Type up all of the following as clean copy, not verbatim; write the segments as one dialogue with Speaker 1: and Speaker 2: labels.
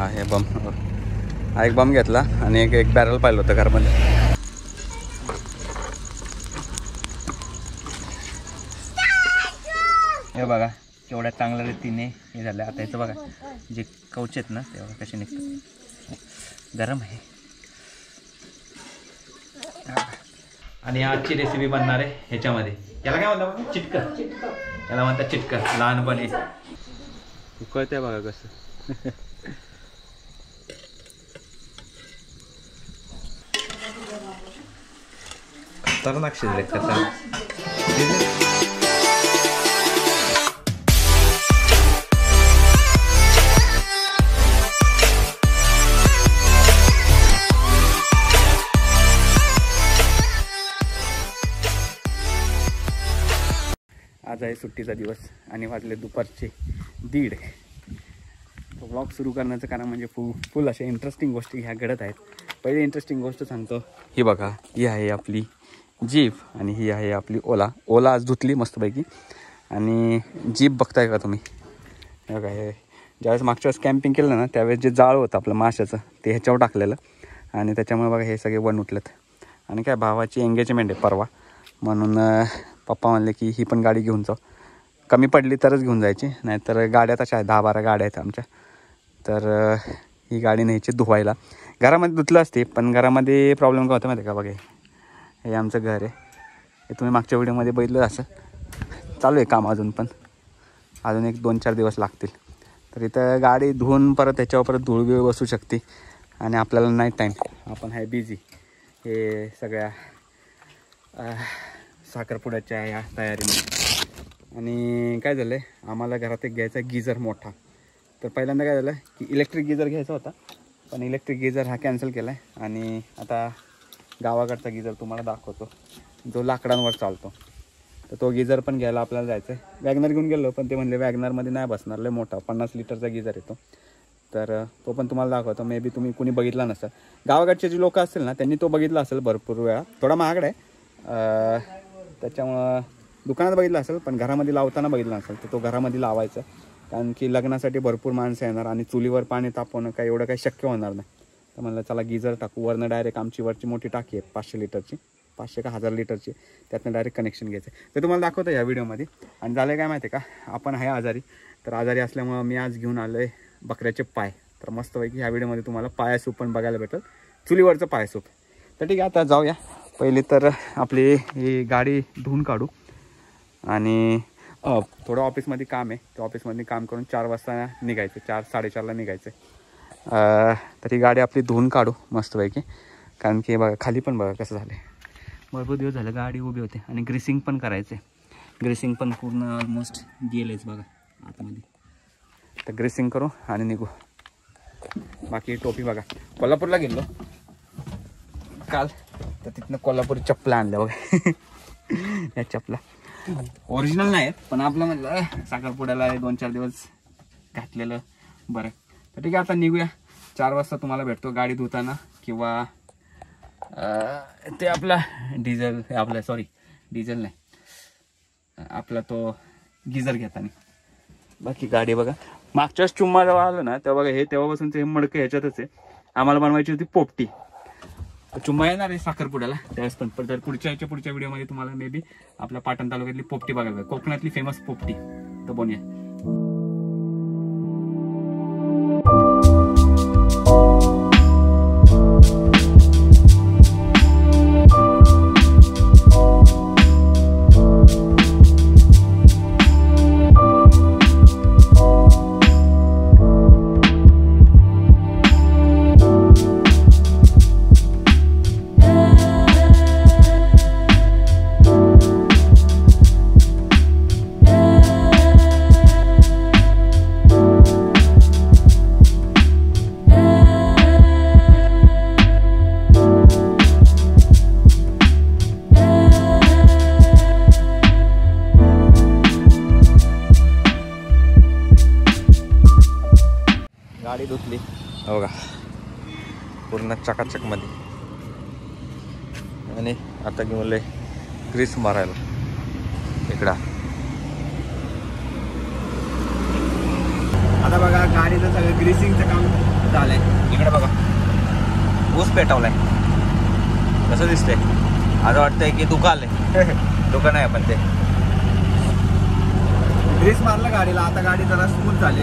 Speaker 1: हा हे बम, हा एक बम घेतला आणि एक बॅरल पाहिलं होतं घरामध्ये. हे बघा केवढ्या चांगल्या रीतीने हे झालं. आता याचं बघा जे कवच आहेत ना ते बघा कसे निघतात, गरम आहे. आणि आजची रेसिपी बनणार आहे ह्याच्यामध्ये, याला काय म्हणतात चिटकं, याला म्हणतात चिटकं. लहानपणी उकळते बघा कसं. खतरनाक शिजले कसं. आज आहे सुट्टीचा दिवस आणि वाजले दुपारचे 1:30. तो ब्लॉग सुरू करण्याचं कारण म्हणजे फुल अशा इंटरेस्टिंग गोष्टी ह्या घडत आहेत. पहिली इंटरेस्टिंग गोष्ट सांगतो, ही बघा ही आहे आपली जीप आणि ही आहे आपली ओला आज धुतली मस्तपैकी. आणि जीप बघताय का तुम्ही, बघा हे ज्यावेळेस मागच्या वेळेस कॅम्पिंग केलं ना त्यावेळेस जे जाळ होतं आपलं माशाचं ते ह्याच्यावर टाकलेलं आणि त्याच्यामुळे बघा हे सगळे वन उठलेत. आणि काय भावाची एंगेजमेंट आहे परवा, म्हणून पप्पा म्हणले की ही पण गाडी घेऊन जाऊ, कमी पडली तरच घेऊन जायची, नाहीतर गाड्या तशा आहेत 10-12 गाड्या आहेत आमच्या. तर ही गाडी न्यायची धुवायला. घरामध्ये धुतलं असते पण घरामध्ये प्रॉब्लेम काय होता माहिती का, बघा हे आमचं घर आहे, हे तुम्ही मागच्या व्हिडिओमध्ये बघितलं असं. चालू आहे काम अजून, पण अजून 1-2-4 दिवस लागतील. तर इथं गाडी धुवून परत त्याच्यावर परत धूळ बसू शकते आणि आपल्याला नाही टाईम, आपण आहे बिझी हे सगळ्या साखरपुड्याच्या या तयारीमध्ये. आणि काय झालं आहे, आम्हाला घरात एक घ्यायचा गिझर मोठा. तर पहिल्यांदा काय झालं की इलेक्ट्रिक गिझर घ्यायचा होता, पण इलेक्ट्रिक गिझर हा कॅन्सल केला आहे. आणि आता गावाकडचा गिझर तुम्हाला दाखवतो जो लाकडांवर चालतो. तर तो गिझर पण घ्यायला आपल्याला जायचं आहे. वॅगनर घेऊन गेलो पण ते म्हणले वॅगनरमध्ये नाही बसणार, लय मोठा 50 लिटरचा गिझर येतो. तर तो पण तुम्हाला दाखवतो. मे बी तुम्ही कुणी बघितला नसेल, गावाकडचे जे लोक असतील ना त्यांनी तो बघितला असेल भरपूर वेळा. थोडा महागडा आहे त्याच्यामुळं दुकानात बघितला असेल, पण घरामध्ये लावताना बघितला नसेल. तर तो घरामध्ये लावायचा, कारण की लग्नासाठी भरपूर माणसं येणार आणि चुलीवर पाणी तापवणं काय एवढं काही शक्य होणार नाही. तर म्हणलं चला गिझर टाकू. वरनं डायरेक्ट आमची वरची मोठी टाकी आहे 500 लिटरची, 500 का 1000 लिटरची, त्यातनं डायरेक्ट कनेक्शन घ्यायचं. तर तुम्हाला दाखवतो ह्या व्हिडिओमध्ये. आणि झालं काय माहिती आहे का, आपण आहे आजारी. तर आजारी असल्यामुळं मी आज घेऊन आलो आहे बकऱ्याचे पाय. तर मस्तपैकी ह्या व्हिडिओमध्ये तुम्हाला पाया सूप पण बघायला भेटेल, चुलीवरचं पाय सूप. तर ठीक आहे आता जाऊया. पहिली तर आपली ही गाडी धुवून काढू आणि थोडं ऑफिसमध्ये काम आहे, त्या ऑफिसमध्ये काम करून 4 वाजता निघायचं, 4-4:30ला निघायचं. तर ही गाडी आपली धुवून काढू मस्तपैकी, कारण की बघा खाली पण बघा कसं झालं आहे. भरपूर दिवस झालं गाडी उभी होते आणि ग्रीसिंग पण करायचं आहे. ग्रीसिंग पण पूर्ण ऑलमोस्ट गेलेच बघा आतमध्ये. तर ग्रीसिंग करू आणि निघू. बाकी टोपी बघा, कोल्हापूरला गेलो काल, तर तिथनं कोल्हापुरी चप्पला आणल्या बघा. या चप्पला ओरिजिनल नाही आहेत, पण आपलं म्हटलं साखरपुड्याला 2-4 दिवस घातलेलं बरं. तर ठीक आहे आता निघूया. 4 वाजता तुम्हाला भेटतो गाडी धुताना, किंवा ते आपला डिझेल नाही आपला तो गिझर घेताना. बाकी गाडी बघा, मागच्याच चुम्मा जेव्हा आलं ना तेव्हा बघा हे तेव्हापासून ते मडकं ह्याच्यातच आहे. आम्हाला बनवायची होती पोपटी. चुम्मा येणार आहे साखरपुड्याला त्यावेळेस पण. तर पुढच्या व्हिडिओमध्ये तुम्हाला मे बी आपल्या पाटण तालुक्यातली पोपटी बघायला, कोकणातली फेमस पोपटी. तर बनूया. गाडी धुतली हो का पूर्ण चकाचक मध्ये, आणि आता घेऊन ग्रीस मारायला इकडा. आता बघा गाडीचं सगळं ग्रीसिंगचं काम झालंय. इकडे बघा ऊस पेटवलाय, कसं दिसतंय. असं वाटतंय की दुकान आहे. दुकान आहे पण ते ग्रीस मारलं गाडीला. आता गाडी जरा स्मूथ झाली.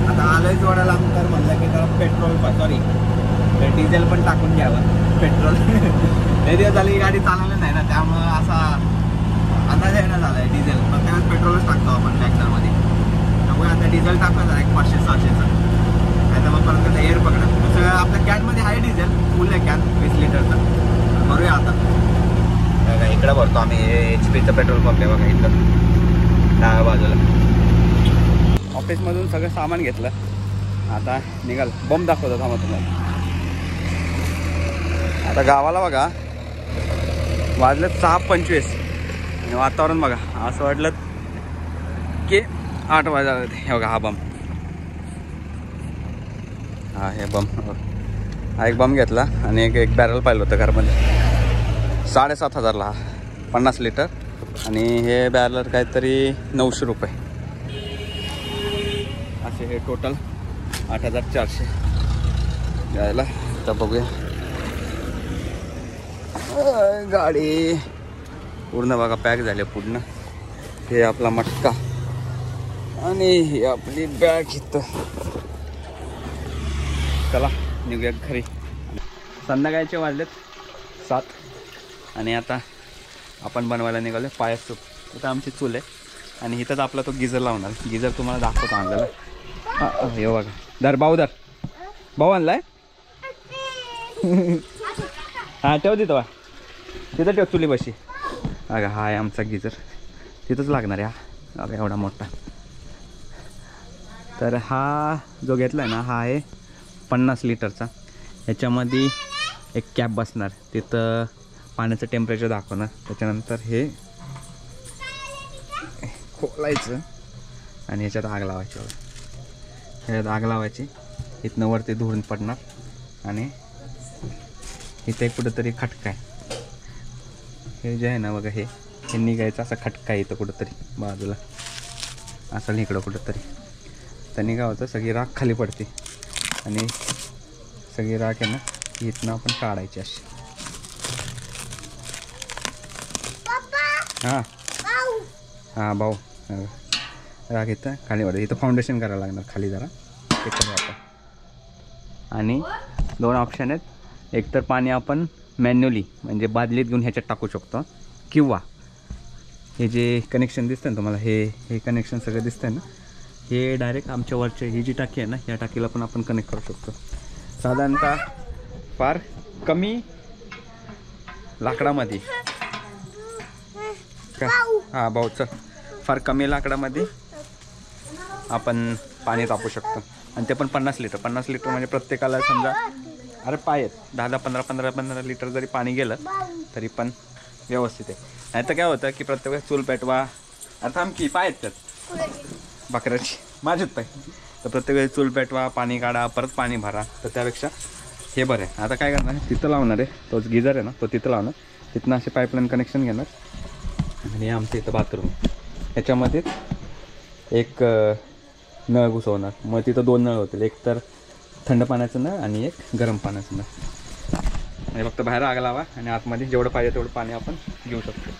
Speaker 1: आता आलोय जोडा लांब तर म्हणलं की जरा पेट्रोल सॉरी डिझेल पण टाकून घ्यावं. पेट्रोल लय दिवस झाली गाडी चालवली नाही ना, त्यामुळं असा अंदाज येणं झालाय डिझेल. प्रत्येक पेट्रोलच टाकतो आपण ट्रॅक्टरमध्ये. त्यामुळे आता डिझेल टाकतो एक 500-600चं. नाही तर मग परत एअर पकडा. सगळं आपल्या कॅनमध्ये आहे डिझेल, फुल आहे कॅन 20 लिटरचं. भरूया आता. बघा इकडं भरतो आम्ही. HP पेट्रोल पंप आहे बघा इथं डाव्या बाजूला. ऑफिसमधून सगळं सामान घेतलं. आता निघाल. बंब दाखवतो थांबा तुम्हाला. आता गावाला बघा वाजलं 6:25 आणि वातावरण बघा असं वाटलं की 8 वाजले. हे बघा हा बंब. हा हे बंब. हा एक बंब घेतला आणि एक बॅरल पाहिलं होतं घरमध्ये. 7,500ला हा 50 लिटर. आणि हे बॅरलर काहीतरी 900 रुपये. असे हे टोटल 8,400 जायला. आता बघूया. गाडी पूर्ण बघा पॅक झाली पूर्ण. हे आपला मटका आणि ही आपली बॅग इथं. चला निघूया घरी. संध्याकाळचे वाजलेत 7 आणि आता आपण बनवायला निघालो पायस सूप. इथं आमची चूल आहे आणि इथंच आपला तो गिझर लावणार. गिझर तुम्हाला दाखवतो आणलेला. हां हे बघा. दर भाऊ आणलाय. हां ठेव तिथं तिथं ठेव चुली बशी. अगं हा आहे आमचा गिझर. तिथंच लागणार आहे हा. अगं एवढा मोठा. तर हा जो घेतला आहे ना हा आहे 50 लिटरचा. ह्याच्यामध्ये एक कॅप बसणार. तिथं पाण्याचं टेम्परेचर दाखवणार. त्याच्यानंतर हे खोलायचं आणि ह्याच्यात आग लावायची. ह्याच्यात आग लावायची. इथनं वरती धुरून पडणार आणि इथे कुठंतरी खटका आहे. हे जे आहे ना बघा हे निघायचं असा खटका आहे इथं कुठंतरी बाजूला असं इकडं कुठंतरी. त्यांनी काय होतं सगळी राख खाली पडते आणि सगळी राख आहे ना इथनं आपण काढायची अशी. हां हां भाऊ राख इथं खाली पडते. इथं फाउंडेशन करायला लागणार खाली जरा. ते करू आपण. आणि 2 ऑप्शन आहेत. एकतर पाणी आपण मॅन्युअली म्हणजे बादलीत घेऊन ह्याच्यात टाकू शकतो किंवा हे जे कनेक्शन दिसतं ना तुम्हाला हे कनेक्शन सगळं दिसतंय ना हे डायरेक्ट आमच्या वरच्या ही जी टाकी आहे ना या टाकीला पण आपण कनेक्ट करू शकतो. साधारणतः फार कमी लाकडामध्ये हां भाऊ चल फार कमी लाकडामध्ये आपण पाणी तापू शकतो. आणि ते पण 50 लिटर. 50 लिटर म्हणजे प्रत्येकाला समजा अरे पाय 10-15 लिटर जरी पाणी गेलं तरी पण व्यवस्थित आहे. नाही तर काय होतं की प्रत्येक वेळेस चूल पेटवा. आता आमची पाय आहेत त्यात बकऱ्याची माझेच पाय. तर प्रत्येक वेळेस चूल पेटवा पाणी काढा परत पाणी भरा. तर त्यापेक्षा हे बरं आहे. आता काय करणार आहे तिथं लावणार आहे. तोच गिझर आहे ना तो तिथं लावणार. तिथनं असे पाईपलाईन कनेक्शन घेणार आणि आमचं इथं बाथरूम. ह्याच्यामध्ये एक नळ घुसवणार. मग तिथं 2 नळ होतील. एक तर थंड पाण्याचं नळ आणि एक गरम पाण्याचं नळ. म्हणजे फक्त बाहेर आग लावा आणि आतमध्ये जेवढं पाहिजे तेवढं पाणी आपण घेऊ शकतो.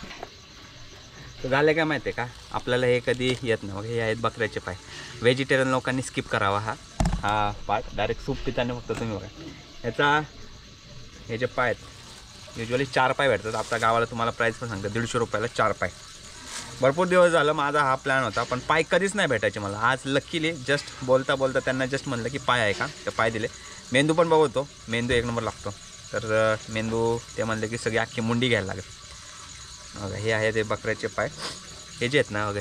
Speaker 1: तर झालं काय माहिती आहे का आपल्याला हे कधी येत नाही. हे आहेत बकऱ्याचे पाय. व्हेजिटेरियन लोकांनी स्किप करावा हा पार्ट. डायरेक्ट सूप पिताने फक्त तुम्ही बघा ह्याचा हे जे पाय आहेत युजली 4 पाय भेटतात. आपल्या गावाला तुम्हाला प्राईस पण सांगतात 150 रुपयाला 4 पाय. भरपूर दिवस झालं माझा हा प्लॅन होता पण पाय कधीच नाही भेटायचे मला. आज लकीली जस्ट बोलता त्यांना जस्ट म्हणलं की पाय आहे का तर पाय दिले. मेंदू पण बघतो. मेंदू 1 नंबर लागतो. तर मेंदू ते म्हणले की सगळी अख्खी मुंडी घ्यायला लागेल. बघा हे आहे ते बकऱ्याचे पाय. हे जे आहेत ना बघा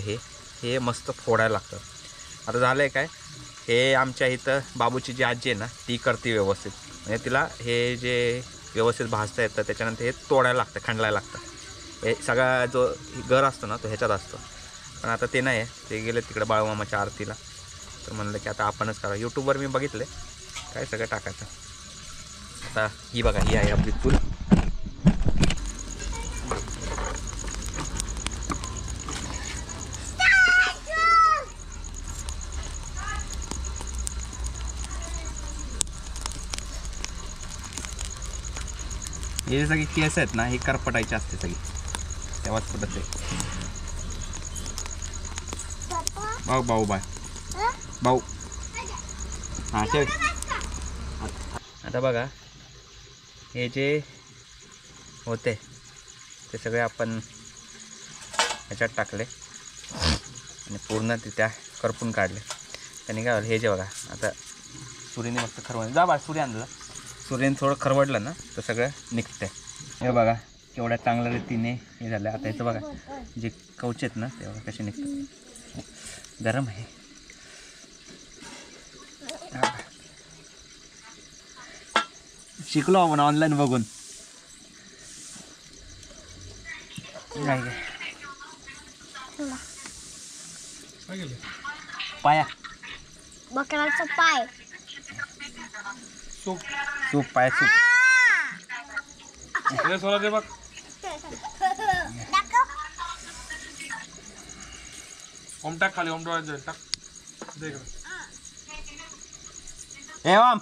Speaker 1: हे मस्त फोडायला लागतं. आता झालं आहे काय हे आमच्या इथं बाबूची जी आजी आहे ना ती करते व्यवस्थित. म्हणजे तिला हे जे व्यवस्थित भाजता येतं त्याच्यानंतर हे तोडायला लागतं खंडलायला लागतं. हे सगळा जो घर असतो ना तो ह्याच्यात असतो. पण आता ते नाही आहे. ते गेले तिकडे बाळूमामाच्या आरतीला. तर म्हणलं की आता आपणच करा. यूट्यूबवर मी बघितले काय सगळं टाकायचं. आता ही बघा ही आहे आपली चूल. हे सगळे केस आहेत ना, हे करपटायचे असते सगळी, तेव्हाच फुटत आहे. भाऊ भाऊ बाय भाऊ. हां ठेव. आता बघा हे जे होते ते सगळे आपण ह्याच्यात टाकले आणि पूर्ण ते त्या करपून काढले. त्यांनी काय झालं, हे जे बघा आता सुरीने मस्त खरवडलं. जा बा सूर्य आणलं. सूर्याने थोडं खरवडलं ना तर सगळं निघतंय. हे बघा केवढ्या चांगल्या रीतीने हे झालं. आता याचं बघा जे कवचे आहेत ना ते बघा कसे निघतात. गरम आहे. शिकलो आपण ऑनलाईन बघून. पाया
Speaker 2: बकराचा पाय.
Speaker 3: सूप
Speaker 1: सूप पाय सूप.
Speaker 3: हे सोडा दे बघ. ओम टाक खाली. ओम डोळ्यात जाईल टाक. दे इकडं.
Speaker 1: हे ओम.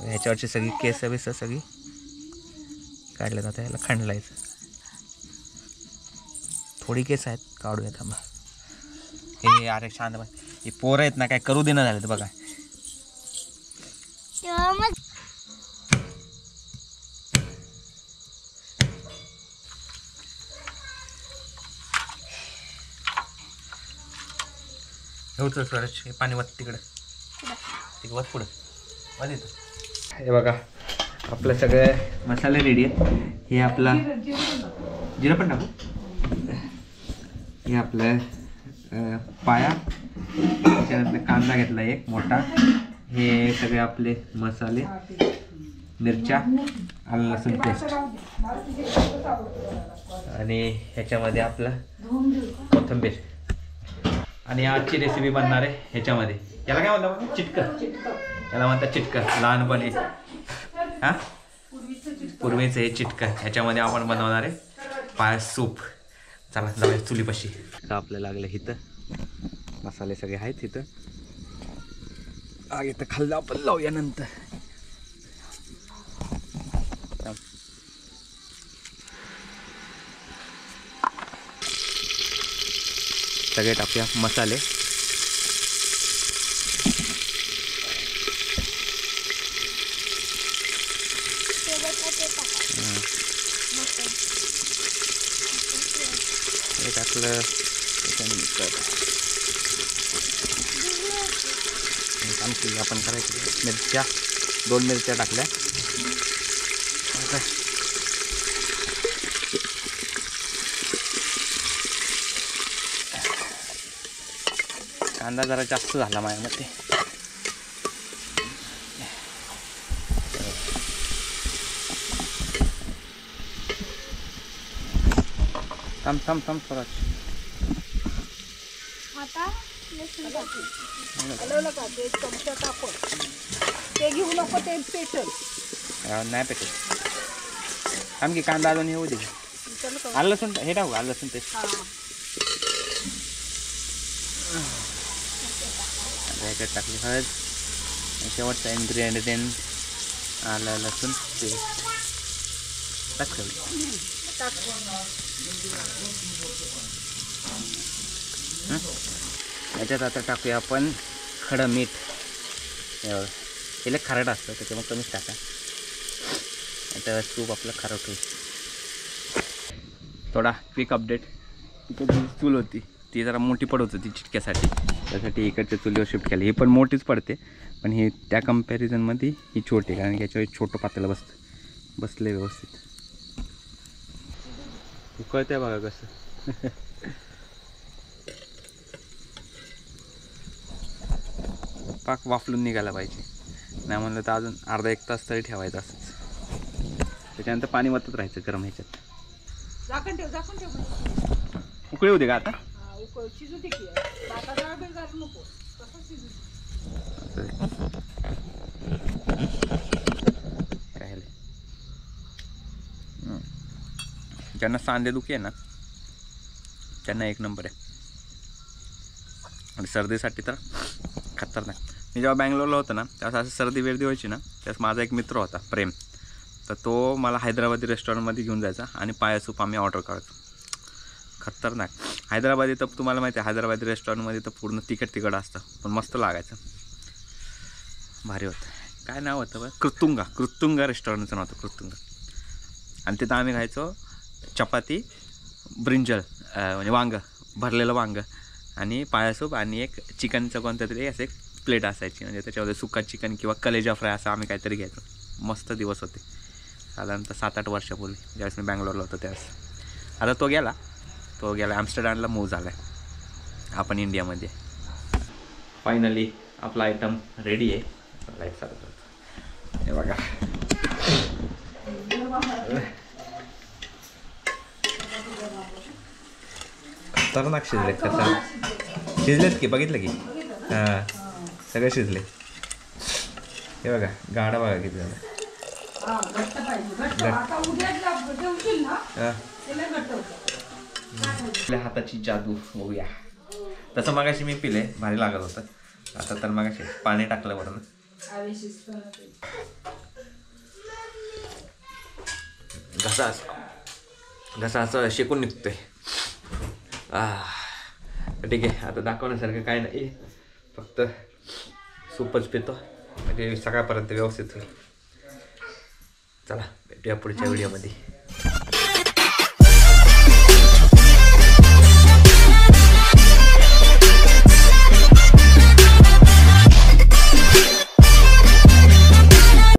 Speaker 1: ह्याच्यावरची सगळी केस बिस सगळी काढले जातं. ह्याला खंडलायचं. थोडी केस आहेत काढूया थांबा. हे अरे शांत बघ. हे पोरं आहेत ना काय करू देणं झालं बघा. एवढं स्वराज हे पाणी वत तिकडं. तिकडं वत पुढं वत येतं. हे बघा आपलं सगळे मसाले रेडी आहेत. हे आपला जिरं पण टाकू. हे आपलं पाया. त्याच्यानंतर कांदा घेतला एक मोठा. हे सगळे आपले मसाले, मिरच्या, आलं लसूण पेस्ट आणि ह्याच्यामध्ये आपलं कोथिंबीर. आणि आजची रेसिपी बनणार आहे ह्याच्यामध्ये. याला काय म्हणतात? चिटकं. याला म्हणतात चिटकं लहानपणी. हां पूर्वीचं हे चिटकं. ह्याच्यामध्ये आपण बनवणार आहे पाय सूप. चला जाऊया चुलीपाशी. आपल्याला लागलं इथं मसाले सगळे आहेत इथं. आग इथं खाल्लं आपण लावूया नंतर. सगळे टाकूया मसाले. हे टाकलं त्याच्यानंतर आणखी आपण करायचं मिरच्या. 2 मिरच्या टाकल्या. कांदा जरा जास्त झाला माझ्यामध्ये. थांब थांब थांब स्वराज.
Speaker 2: आता लसूण टाकू.
Speaker 4: आलं का ते चमचा टाकून ते घेऊ नको. ते पेटल
Speaker 1: नाही पेटत. थांब की कांदा अजून येऊ दे. आलं लसूण हे टाकू. आलं लसूण पेस्ट ह्याच्यात टाकली. हळद. शेवटचा इन्ग्रेडियंट आलं लसूण पेस्ट टाकलं. याच्यात आता टाकूया आपण खडं मीठ. हे खारट असतं त्याच्यामुळे कमीच टाका. आता सूप आपलं खारट होईल. थोडा क्विक अपडेट. इकडे चूल होती ती जरा मोठी पडत होती चिटक्यासाठी. त्यासाठी इकडच्या चुलीवर शिफ्ट केली. ही पण मोठीच पडते पण ही त्या कम्पॅरिझनमध्ये ही छोटी. कारण की याच्यावर छोटं पातेलं बसले व्यवस्थित. उकळते बघा कसं. पाक वाफलून निघायला पाहिजे. नाही म्हणलं तर अजून अर्धा 1 तास तरी ठेवायचं असंच. त्याच्यानंतर पाणी वतत राहायचं गरम ह्याच्यात.
Speaker 4: झाकण ठेव. झाकण ठेव.
Speaker 1: उकळी होते का आता?
Speaker 4: उकळ शिजू दे की. आता जरा बेल घालू नको. कसं शिजू
Speaker 1: काय ज्यांना सांधेदुखी आहे ना त्यांना 1 नंबर आहे. आणि सर्दीसाठी तर खतरनाक. मी जेव्हा बँगलोरला होतो ना तेव्हा असं सर्दी वेर्दी व्हायची ना त्यावेळेस माझा एक मित्र होता प्रेम. तर तो मला हैदराबादी रेस्टॉरंटमध्ये घेऊन जायचा आणि पाया सूप आम्ही ऑर्डर करायचो. खतरनाक. हैदराबादी तर तुम्हाला माहिती आहे, हैदराबादी रेस्टॉरंटमध्ये तर पूर्ण तिखट असतं, पण मस्त लागायचं, भारी होतं. काय नाव होतं बरं, कृत्तुंगा रेस्टॉरंटचं नाव होतं, कृत्तुंगा. आणि तिथं आम्ही खायचो चपाती, ब्रिंजल म्हणजे वांग, भरलेलं वांग आणि पाया सूप आणि एक चिकनचं कोणतं तरी असं एक प्लेट असायची, म्हणजे त्याच्यामध्ये सुक्का चिकन किंवा कलेजा फ्राय असं आम्ही काहीतरी घ्यायचो. मस्त दिवस होते, साधारणतः 7-8 वर्षापूर्वी ज्यावेळेस मी बँगलोरला होतो त्यावेळेस. आता तो गेला ॲम्स्टरडॅमला मूव झाला आहे, आपण इंडियामध्ये. फायनली आपला आयटम रेडी आहे. लाईट चालू करतो, हे बघा. खतरनाक शिजलेत, शिजलेत की बघितलं की, हां सगळे शिजले. हे बघा गाडा बघा किती झाला. आपल्या हाताची जादू बघूया. तसं मगाशी मी पिले, भारी लागत होतं. आता तर मगाशी पाणी टाकलं वरून, घसा असं शेकून निघतोय. ठीक आहे, आता दाखवण्यासारखं काय नाही, फक्त सूपच पितो म्हणजे सकाळपर्यंत व्यवस्थित होईल. चला भेटूया पुढच्या व्हिडिओमध्ये.